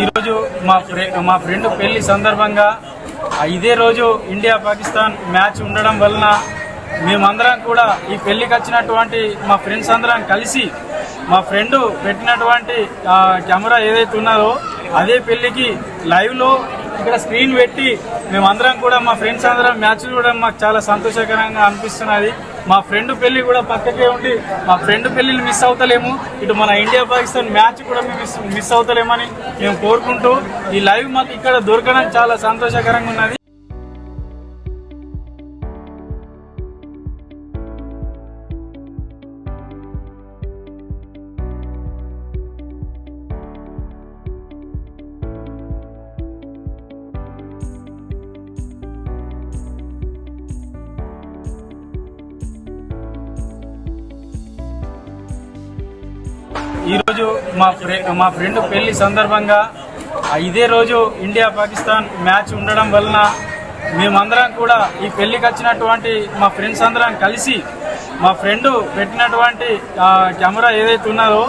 ఈరోజు మా ఫ్రెండ్ పెళ్లి సందర్భంగా ఇదే రోజు ఇండియా పాకిస్తాన్ మ్యాచ్ ఉండడం వలన మేమందరం కూడా ఈ పెళ్లికి వచ్చినటువంటి మా ఫ్రెండ్స్ అందరం కలిసి మా ఫ్రెండ్ పెట్టినటువంటి కెమెరా ఏదైతే ఉన్నదో అదే పెళ్లికి లైవ్లో ఇక్కడ స్క్రీన్ పెట్టి మేమందరం కూడా మా ఫ్రెండ్స్ అందరం మ్యాచ్ చూడడం మాకు చాలా సంతోషకరంగా అనిపిస్తున్నది. మా ఫ్రెండ్ పెళ్లి కూడా పక్కకే ఉండి మా ఫ్రెండ్ పెళ్లిని మిస్ అవుతలేము, ఇటు మన ఇండియా పాకిస్తాన్ మ్యాచ్ కూడా మేము మిస్ అవుతలేమని మేము కోరుకుంటూ ఈ లైవ్ మాకు ఇక్కడ దొరకడం చాలా సంతోషకరంగా ఉన్నది. ఈరోజు మా ఫ్రెండ్ పెళ్లి సందర్భంగా ఇదే రోజు ఇండియా పాకిస్తాన్ మ్యాచ్ ఉండడం వలన మేమందరం కూడా ఈ పెళ్లికి వచ్చినటువంటి మా ఫ్రెండ్స్ అందరం కలిసి మా ఫ్రెండ్ పెట్టినటువంటి కెమెరా ఏదైతే ఉన్నదో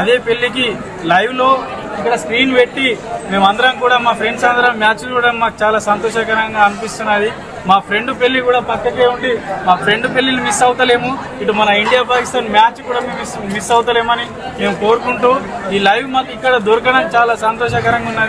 అదే పెళ్లికి లైవ్లో ఇక్కడ స్క్రీన్ పెట్టి మేమందరం కూడా మా ఫ్రెండ్స్ అందరం మ్యాచ్ చూడడం మాకు చాలా సంతోషకరంగా అనిపిస్తున్నది. మా ఫ్రెండ్ పెళ్లి కూడా పక్కకే ఉండి మా ఫ్రెండ్ పెళ్లిని మిస్ అవుతలేము, ఇటు మన ఇండియా పాకిస్తాన్ మ్యాచ్ కూడా మేము మిస్ అవుతలేమని మేము కోరుకుంటూ ఈ లైవ్ మాకు ఇక్కడ దొరకడం చాలా సంతోషకరంగా ఉన్నది.